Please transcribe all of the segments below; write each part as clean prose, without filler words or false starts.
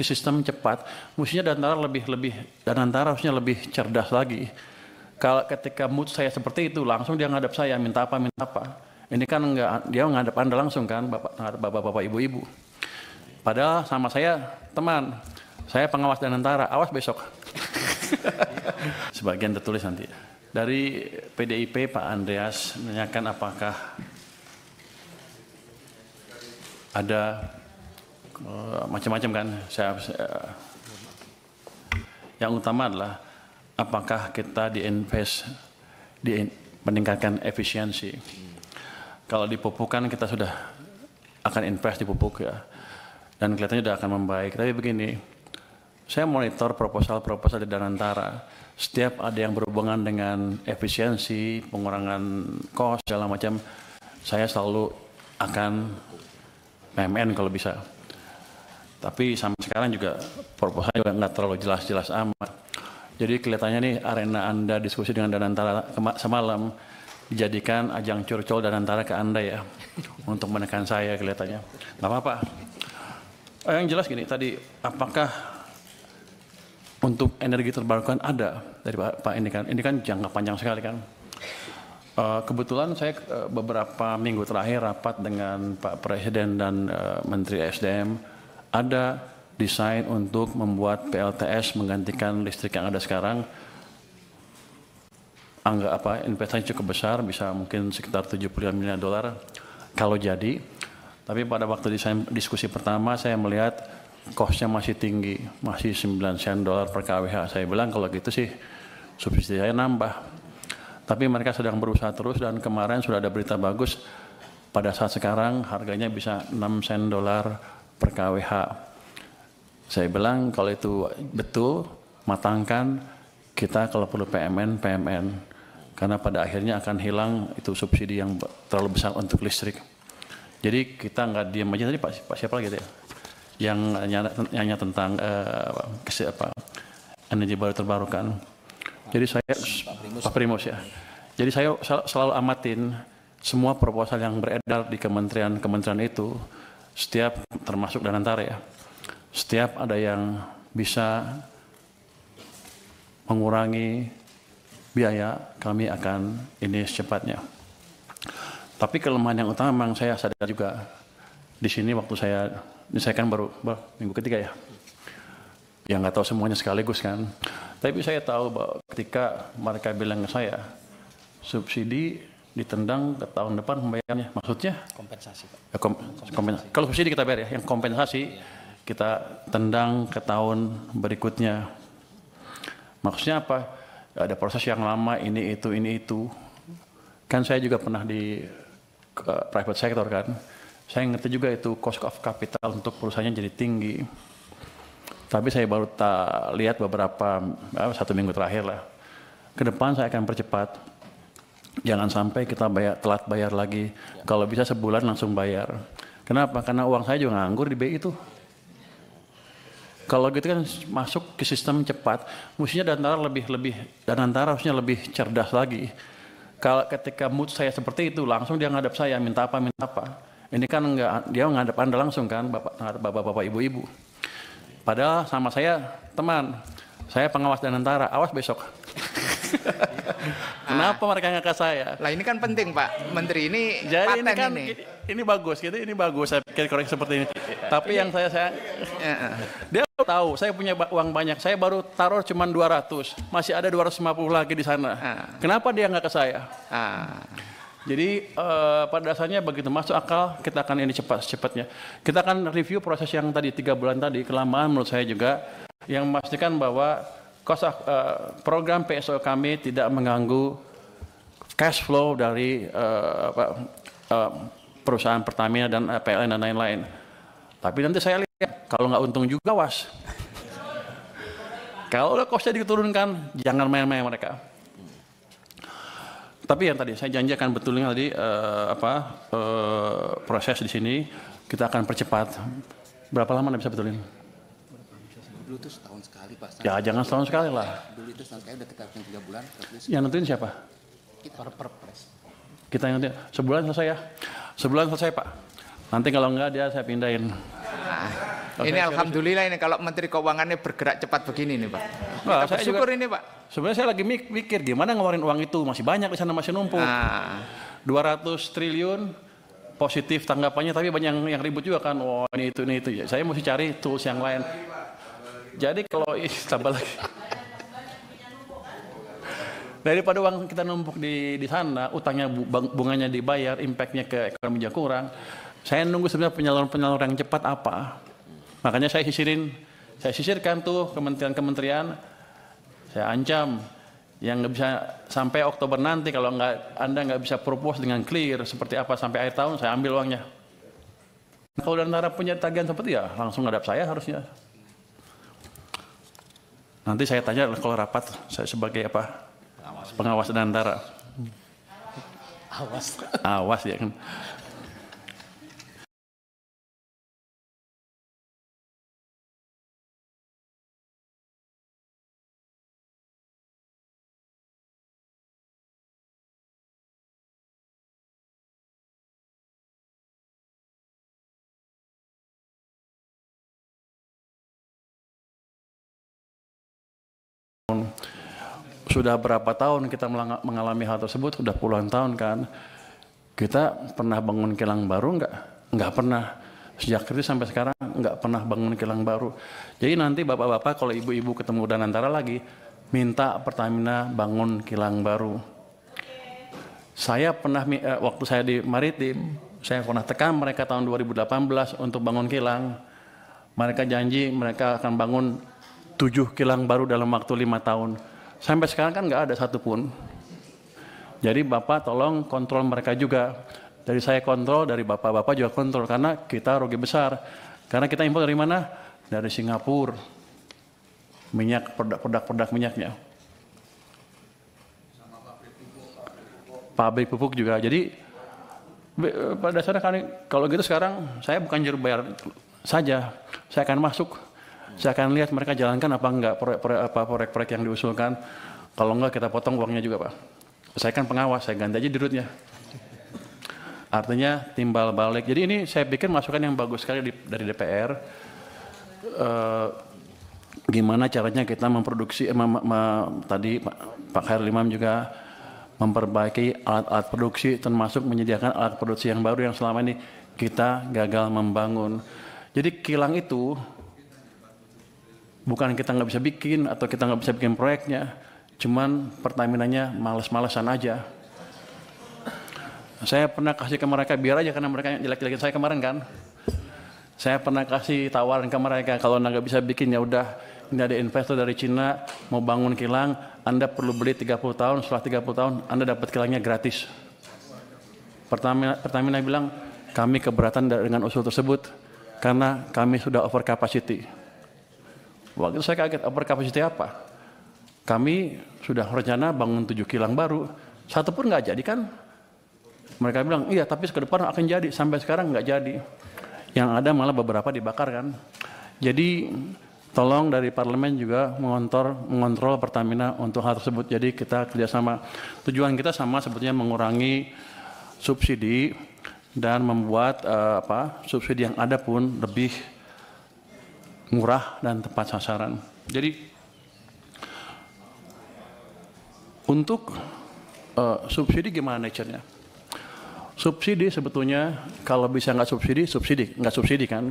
ke sistem cepat, mestinya Danantara harusnya lebih cerdas lagi. Kalau ketika mood saya seperti itu, langsung dia ngadap saya, minta apa. Ini kan enggak, dia ngadap Anda langsung kan, bapak-bapak, ibu-ibu. Padahal sama saya, teman, saya pengawas Danantara, awas besok. Sebagian tertulis nanti. Dari PDIP, Pak Andreas menanyakan apakah ada macam-macam kan. Yang utama adalah apakah kita meningkatkan efisiensi. Kalau di pupuk kan kita sudah akan invest di pupuk ya, dan kelihatannya sudah akan membaik. Tapi begini, saya monitor proposal di Danantara. Setiap ada yang berhubungan dengan efisiensi, pengurangan cost, segala macam, saya selalu akan PMN kalau bisa. Tapi sampai sekarang juga proposal juga nggak terlalu jelas-jelas amat. Jadi kelihatannya nih arena Anda diskusi dengan Danantara semalam dijadikan ajang curcol Danantara ke Anda ya, untuk menekan saya kelihatannya. Nggak apa-apa. Yang jelas gini tadi, apakah untuk energi terbarukan ada dari Pak ini kan jangka panjang sekali kan. Kebetulan saya beberapa minggu terakhir rapat dengan Pak Presiden dan Menteri SDM, ada desain untuk membuat PLTS menggantikan listrik yang ada sekarang. Investasi cukup besar, bisa mungkin sekitar 75 miliar dolar kalau jadi. Tapi pada waktu diskusi pertama saya melihat cost-nya masih tinggi, masih 9 sen dolar per kWh. Saya bilang kalau gitu sih subsidi saya nambah. Tapi mereka sedang berusaha terus, dan kemarin sudah ada berita bagus. Pada saat sekarang harganya bisa 6 sen dolar per kWh. Saya bilang kalau itu betul, matangkan, kita kalau perlu PMN. Karena pada akhirnya akan hilang itu subsidi yang terlalu besar untuk listrik. Jadi kita nggak diam aja. Tadi Pak siapa lagi ya? Yang nanya tentang energi baru terbarukan. Jadi saya Pak Primus ya. Jadi saya selalu amatin semua proposal yang beredar di kementerian itu, setiap termasuk Danantara ya. Setiap ada yang bisa mengurangi biaya, kami akan ini secepatnya. Tapi kelemahan yang utama memang saya sadar juga di sini waktu ini saya kan baru minggu ketiga ya, yang nggak tahu semuanya sekaligus kan. Tapi saya tahu bahwa ketika mereka bilang ke saya, subsidi ditendang ke tahun depan pembayarannya, maksudnya? Kompensasi Pak. Ya, kompensasi. Kalau subsidi kita bayar ya, yang kompensasi kita tendang ke tahun berikutnya. Maksudnya apa? Ada proses yang lama, ini itu. Kan saya juga pernah di private sector kan. Saya ngerti juga itu cost of capital untuk perusahaannya jadi tinggi. Tapi saya baru lihat beberapa, 1 minggu terakhir lah. Ke depan saya akan percepat. Jangan sampai kita telat bayar lagi. Kalau bisa sebulan langsung bayar. Kenapa? Karena uang saya juga nganggur di BI itu. Kalau gitu kan masuk ke sistem cepat, mestinya Danantara harusnya lebih cerdas lagi. Kalau ketika mood saya seperti itu, langsung dia ngadap saya, minta apa. Ini kan enggak, dia ngadap Anda langsung kan, bapak-bapak, ibu-ibu. Padahal sama saya, teman, saya pengawas Danantara, awas besok. Kenapa mereka nggak ke saya? Lah ini kan penting Pak Menteri, ini jadi paten ini bagus gitu, ini bagus saya pikir koreksi seperti ini. Tapi yang saya dia tahu saya punya uang banyak, saya baru taruh cuma 200, masih ada 250 lagi di sana. Kenapa dia nggak ke saya? Jadi pada dasarnya begitu masuk akal, kita akan ini cepatnya. Kita akan review proses yang tadi 3 bulan tadi, kelamaan menurut saya juga, yang memastikan bahwa program PSO kami tidak mengganggu cash flow dari perusahaan Pertamina dan PLN dan lain-lain. Tapi nanti saya lihat, kalau nggak untung juga was. Kalau udah costnya diturunkan, jangan main-main mereka. Tapi yang tadi saya janji akan betulnya tadi proses di sini kita akan percepat. Berapa lama Anda bisa betulin? Dulu itu setahun sekali Pak. Ya jangan setahun sekali lah. Dulu itu setahun sekali udah kita 3 bulan. Yang nentuin siapa? Kita perpres. Kita yang nentuin. Sebulan selesai ya? Sebulan selesai Pak. Nanti kalau enggak saya pindahin. Ini alhamdulillah ini kalau Menteri Keuangannya bergerak cepat begini nih Pak. Wah, Kita bersyukur ini Pak. Sebenarnya saya lagi mikir gimana ngeluarin uang itu, masih banyak di sana, masih numpuk. 200 triliun positif tanggapannya, tapi banyak yang ribut juga kan. Oh ini itu. Saya mesti cari tools yang lain. Jadi kalau tambah lagi. Daripada uang kita numpuk di sana, utangnya bunganya dibayar, impactnya ke ekonomi juga kurang. Saya nunggu sebenarnya penyaluran yang cepat apa. Makanya saya sisirkan tuh kementerian-kementerian. Saya ancam yang nggak bisa sampai Oktober nanti kalau Anda nggak bisa propose dengan clear seperti apa sampai akhir tahun, saya ambil uangnya. Kalau Danantara punya tagihan seperti ya langsung ngadap saya harusnya. Nanti saya tanya kalau rapat saya sebagai apa? Pengawas Danantara. Awas ya kan. Sudah berapa tahun kita mengalami hal tersebut, sudah puluhan tahun kan. Kita pernah bangun kilang baru enggak? Enggak pernah. Sejak itu sampai sekarang enggak pernah bangun kilang baru. Jadi nanti bapak-bapak kalau ibu-ibu ketemu Danantara lagi, minta Pertamina bangun kilang baru. Saya pernah, waktu saya di Maritim, saya pernah tekan mereka tahun 2018 untuk bangun kilang. Mereka janji mereka akan bangun 7 kilang baru dalam waktu 5 tahun. Sampai sekarang kan nggak ada satupun. Jadi Bapak tolong kontrol mereka juga. Dari saya kontrol, dari Bapak-Bapak juga kontrol. Karena kita rugi besar. Karena kita impor dari mana? Dari Singapura. Minyak, produk minyaknya. Pabrik pupuk juga. Jadi pada dasarnya kan, kalau gitu sekarang saya bukan juru bayar saja. Saya akan masuk. Saya akan lihat mereka jalankan apa enggak proyek-proyek yang diusulkan. Kalau enggak kita potong uangnya juga Pak. Saya kan pengawas, saya ganti aja dirutnya. Artinya timbal balik. Jadi ini saya pikir masukan yang bagus sekali dari DPR. Gimana caranya kita memproduksi, tadi Pak Khairul Imam juga memperbaiki alat-alat produksi, termasuk menyediakan alat produksi yang baru yang selama ini kita gagal membangun. Jadi kilang itu bukan kita nggak bisa bikin atau kita nggak bisa bikin proyeknya, cuman Pertaminanya males-malesan aja. Saya pernah kasih ke mereka biar aja karena mereka jelek-jelekin saya kemarin kan. Saya pernah kasih tawaran ke mereka kalau nggak bisa bikin ya udah, ini ada investor dari Cina mau bangun kilang, Anda perlu beli 30 tahun, setelah 30 tahun Anda dapat kilangnya gratis. Pertamina bilang kami keberatan dengan usul tersebut karena kami sudah over capacity. Waktu itu saya kaget, over capacity apa? Kami sudah rencana bangun 7 kilang baru, satu pun nggak jadi kan? Mereka bilang, iya tapi ke depan akan jadi, sampai sekarang nggak jadi. Yang ada malah beberapa dibakar kan. Jadi tolong dari parlemen juga mengontrol Pertamina untuk hal tersebut. Jadi kita kerjasama. Tujuan kita sama sebetulnya mengurangi subsidi dan membuat subsidi yang ada pun lebih murah dan tepat sasaran. Jadi untuk subsidi gimana nature-nya? Subsidi sebetulnya kalau bisa nggak subsidi kan.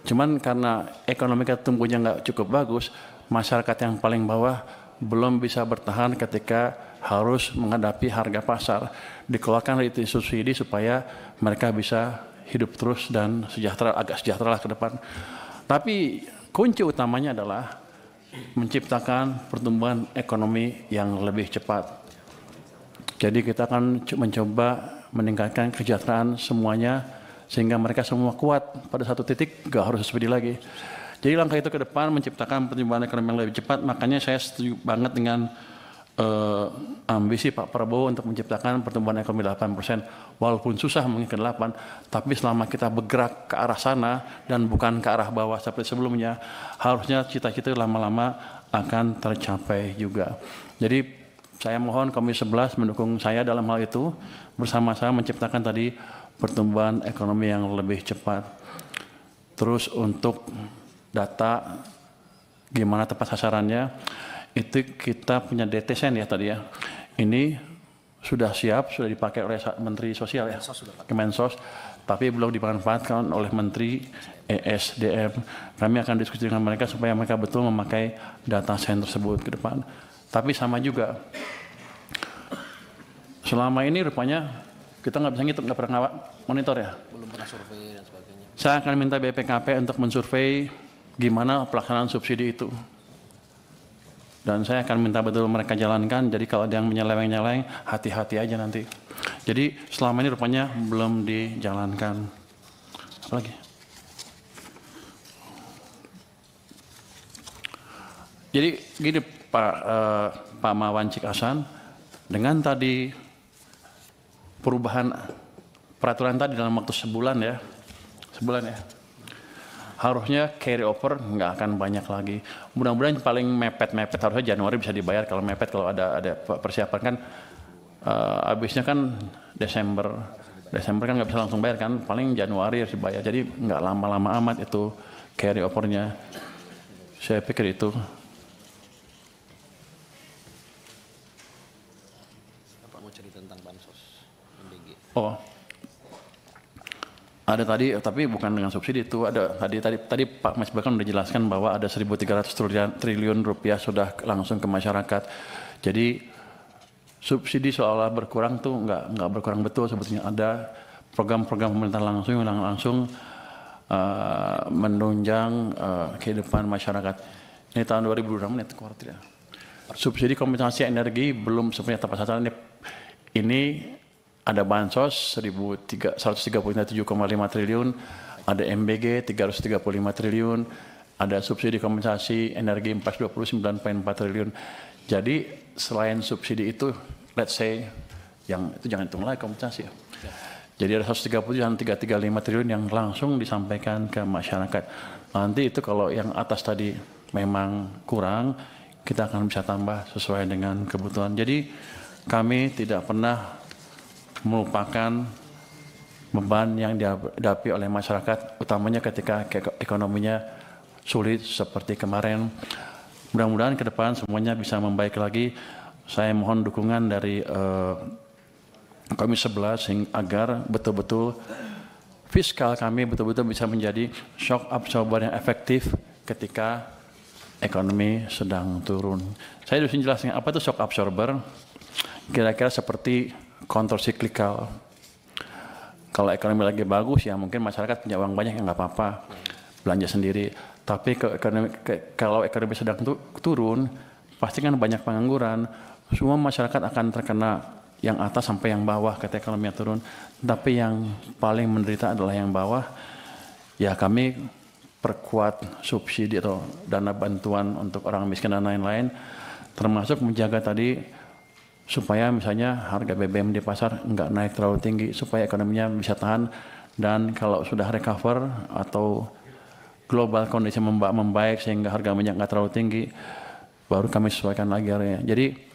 Cuman karena ekonomi kita tumbuhnya nggak cukup bagus, masyarakat yang paling bawah belum bisa bertahan ketika harus menghadapi harga pasar. Dikeluarkan itu subsidi supaya mereka bisa hidup terus dan agak sejahtera ke depan. Tapi kunci utamanya adalah menciptakan pertumbuhan ekonomi yang lebih cepat. Jadi kita akan mencoba meningkatkan kesejahteraan semuanya sehingga mereka semua kuat pada satu titik, nggak harus subsidi lagi. Jadi langkah itu ke depan menciptakan pertumbuhan ekonomi yang lebih cepat. Makanya saya setuju banget dengan ambisi Pak Prabowo untuk menciptakan pertumbuhan ekonomi 8%. Walaupun susah mungkin ke 8, tapi selama kita bergerak ke arah sana dan bukan ke arah bawah seperti sebelumnya, harusnya cita-cita lama-lama akan tercapai juga. Jadi saya mohon Komisi 11 mendukung saya dalam hal itu, bersama-sama menciptakan tadi pertumbuhan ekonomi yang lebih cepat. Terus untuk data gimana tepat sasarannya, itu kita punya DTSN ya tadi ya. Ini sudah siap, sudah dipakai oleh Menteri Sosial ya, Kemensos, tapi belum dimanfaatkan oleh Menteri ESDM. Kami akan diskusi dengan mereka supaya mereka betul memakai data sen tersebut ke depan. Tapi sama juga, selama ini rupanya kita nggak bisa ngitung, nggak pernah monitor ya. Belum pernah survei dan sebagainya. Saya akan minta BPKP untuk mensurvei gimana pelaksanaan subsidi itu. Dan saya akan minta betul mereka jalankan, jadi kalau ada yang menyeleweng-nyeleweng, hati-hati aja nanti. Jadi selama ini rupanya belum dijalankan. Apa lagi? Jadi gini Pak Mawan Cikasan, dengan tadi perubahan peraturan tadi dalam waktu sebulan ya, harusnya carry over nggak akan banyak lagi. Mudah-mudahan paling mepet-mepet harusnya Januari bisa dibayar. Kalau mepet, kalau ada persiapan kan habisnya kan Desember kan nggak bisa langsung bayar kan, paling Januari harus dibayar. Jadi nggak lama-lama amat itu carry overnya. Saya pikir itu. Bapak mau cerita tentang bansos MBG. Oh, ada tadi, tapi bukan dengan subsidi itu. Ada tadi Pak Mas bahkan sudah jelaskan bahwa ada 1.300 triliun rupiah sudah langsung ke masyarakat. Jadi subsidi seolah berkurang tuh nggak berkurang betul sebetulnya. Ada program-program pemerintah langsung menunjang kehidupan masyarakat. Ini tahun 2026 itu kuartal ya. Subsidi kompensasi energi belum sepenuhnya tepat sasaran. Ini ada bansos 137,5 triliun, ada MBG 335 triliun, ada subsidi kompensasi energi 429,4 triliun. Jadi selain subsidi itu, let's say, yang itu jangan hitung lagi kompensasi ya. Jadi ada 130 dan 335 triliun yang langsung disampaikan ke masyarakat. Nanti itu kalau yang atas tadi memang kurang, kita akan bisa tambah sesuai dengan kebutuhan. Jadi kami tidak pernah melupakan beban yang dihadapi oleh masyarakat, utamanya ketika ekonominya sulit seperti kemarin. Mudah-mudahan ke depan semuanya bisa membaik lagi. Saya mohon dukungan dari Komisi 11 agar betul-betul fiskal kami betul-betul bisa menjadi shock absorber yang efektif ketika ekonomi sedang turun. Saya harus menjelaskan apa itu shock absorber. Kira-kira seperti counter cyclical. Kalau ekonomi lagi bagus ya mungkin masyarakat punya uang banyak yang nggak apa-apa, belanja sendiri. Tapi kalau ekonomi sedang turun, pasti kan banyak pengangguran. Semua masyarakat akan terkena, yang atas sampai yang bawah ketika ekonomi turun. Tapi yang paling menderita adalah yang bawah. Ya kami perkuat subsidi atau dana bantuan untuk orang miskin dan lain-lain, termasuk menjaga tadi supaya misalnya harga BBM di pasar nggak naik terlalu tinggi, supaya ekonominya bisa tahan. Dan kalau sudah recover atau global kondisi membaik sehingga harga minyak nggak terlalu tinggi, baru kami sesuaikan lagi harganya. Jadi